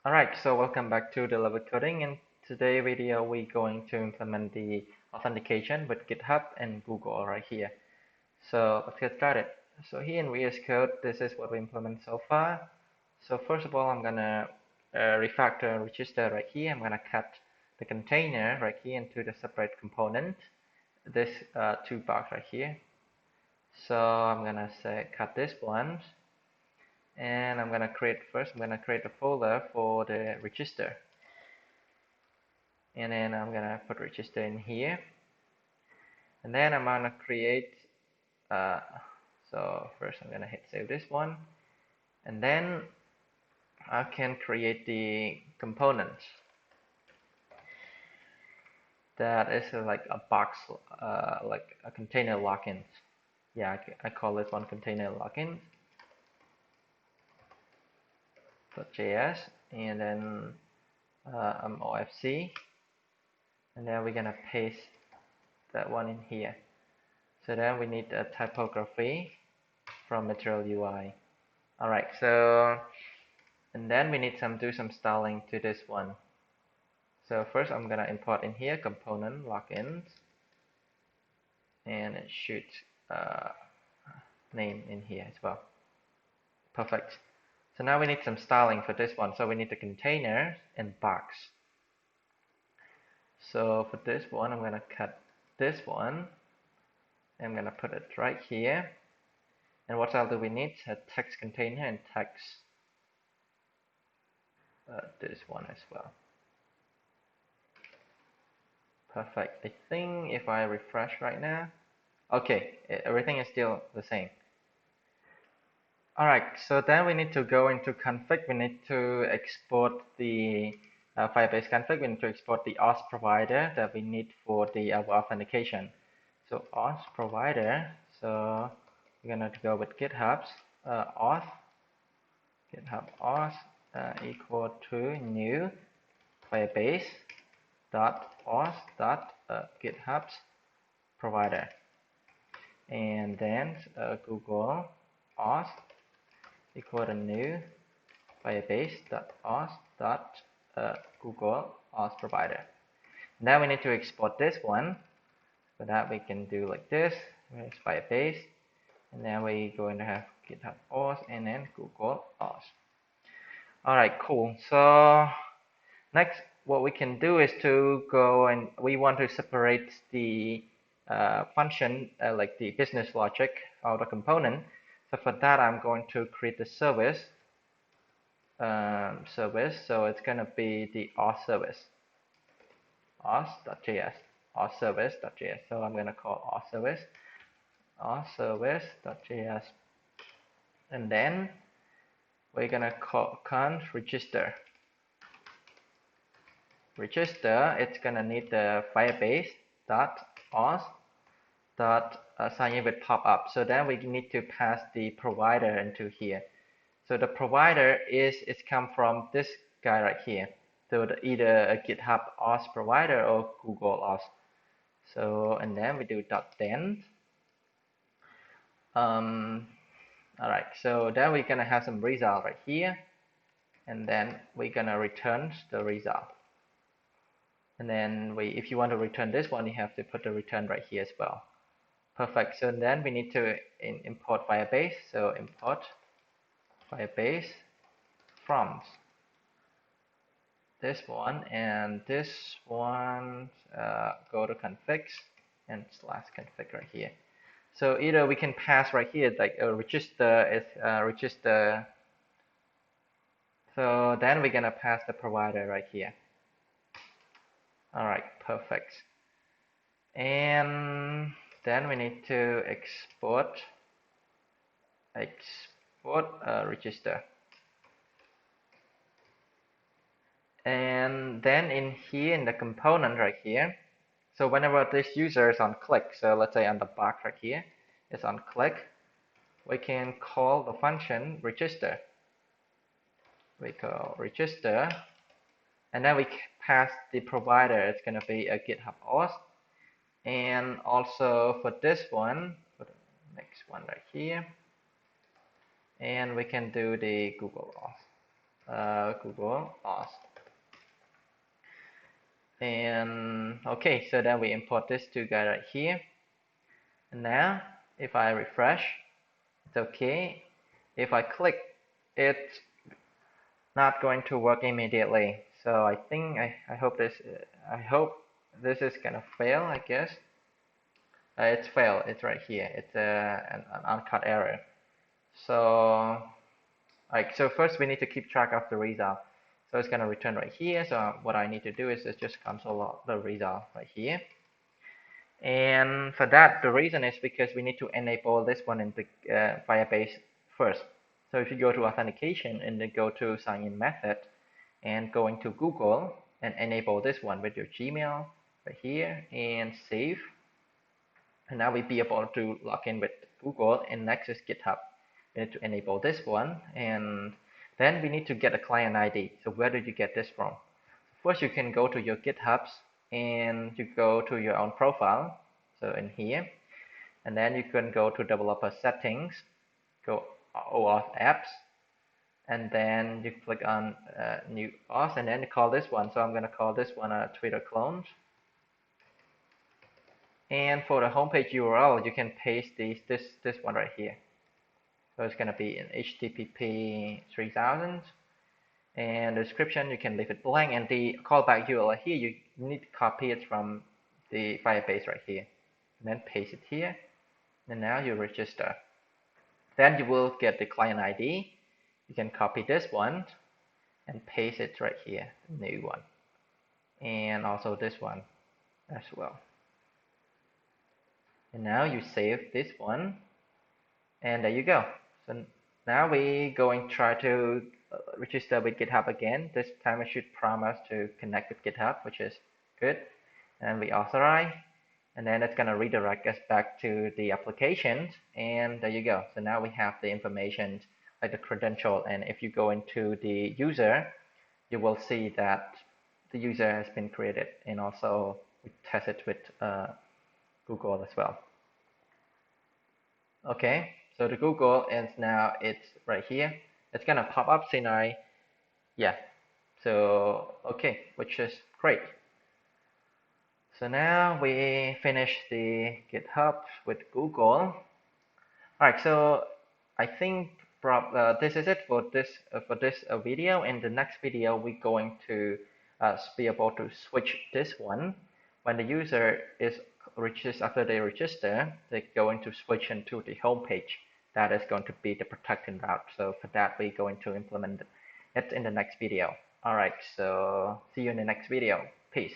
Alright, so welcome back to the level coding. In today's video, we're going to implement the authentication with GitHub and Google right here. So let's get started. So here in VS Code, this is what we implement so far. So first of all, I'm gonna refactor and register right here. I'm gonna cut the container right here into the separate component. This two box right here. So I'm gonna say cut this one. And I'm gonna create a folder for the register, and then I'm gonna put register in here, and then I'm gonna create so first I'm gonna hit save this one, and then I can create the components that is like a box, like a container login. Yeah, I call this one container login .js, and then OFC, and then we're gonna paste that one in here. So then we need a typography from Material UI. Alright, so and then we need do some styling to this one. So first I'm gonna import in here component logins, and it should name in here as well. Perfect. So now we need some styling for this one. So we need the container and box. So for this one, I'm gonna cut this one. I'm gonna put it right here. And what else do we need? A text container and text this one as well. Perfect. I think if I refresh right now, okay, everything is still the same. Alright, so then we need to go into config. We need to export the Firebase config. We need to export the auth provider that we need for the authentication. So auth provider, so we're gonna go with GitHub's auth, GitHub auth equal to new Firebase dot auth dot GitHub's provider, and then Google auth equal to new Firebase dot auth dot Google auth provider. Now we need to export this one. For that we can do like this. It's Firebase, and then we're going to have GitHub auth and then Google auth. Alright, cool. So next, what we can do is to go and we want to separate the function, like the business logic of the component. So for that, I'm going to create the service. So it's going to be the auth service, auth.js, auth service.js. So I'm going to call auth service.js, and then we're going to call const register. It's gonna need the Firebase dot auth dot sign in with pop-up. So then we need to pass the provider into here. So the provider it's come from this guy right here. So either a GitHub auth provider or Google auth. So and then we do .then. Alright, so then we're gonna have some result right here, and then we're gonna return the result. And then if you want to return this one, you have to put the return right here as well. Perfect. So then we need to import Firebase. So import Firebase from this one, and this one go to configs and /config right here. So either we can pass right here like a register is register. So then we're gonna pass the provider right here. Alright, perfect. And then we need to export register. And then in here in the component right here, so whenever this user is on click, so let's say on the box right here is on click, we can call the function register. We call register, and then we pass the provider. It's going to be a GitHub auth. And also for this one, for the next one right here, and we can do the Google auth Google Auth. And okay, so then we import this two guys right here. And now if I refresh, it's okay. If I click, it's not going to work immediately. So I think I hope this is gonna fail, I guess. It's failed. It's right here. It's an uncut error. So so first we need to keep track of the result. So it's gonna return right here. So what I need to do is just console log the result right here. And for that, the reason is because we need to enable this one in the Firebase first. So if you go to authentication and then go to sign in method and go into Google and enable this one with your Gmail right here and save. And now we'll be able to log in with Google, and next is GitHub. We need to enable this one, and then we need to get a client ID. So where did you get this from? First, you can go to your GitHubs and you go to your own profile. So in here, and then you can go to developer settings, go OAuth apps, and then you click on new auth, and then you call this one. So I'm going to call this one a Twitter clone. And for the homepage URL, you can paste this one right here. So it's going to be in HTTP 3000. And the description, you can leave it blank. And the callback URL here, you need to copy it from the Firebase right here. And then paste it here. And now you register. Then you will get the client ID. You can copy this one and paste it right here, the new one. And also this one as well. And now you save this one, and there you go. So now we going to try to register with GitHub again. This time it should prompt us to connect with GitHub, which is good. And we authorize, and then it's going to redirect us back to the applications, and there you go. So now we have the information like the credential, and if you go into the user, you will see that the user has been created, and also we test it with Google as well. Okay, so the Google is now it's right here. It's gonna pop up since yeah. So okay, which is great. So now we finish the GitHub with Google. Alright, so I think this is it for this video. In the next video, we're going to be able to switch this one. When the user is after they register, they're going to switch into the home page. That is going to be the protected route. So for that, we're going to implement it in the next video. Alright, so see you in the next video. Peace.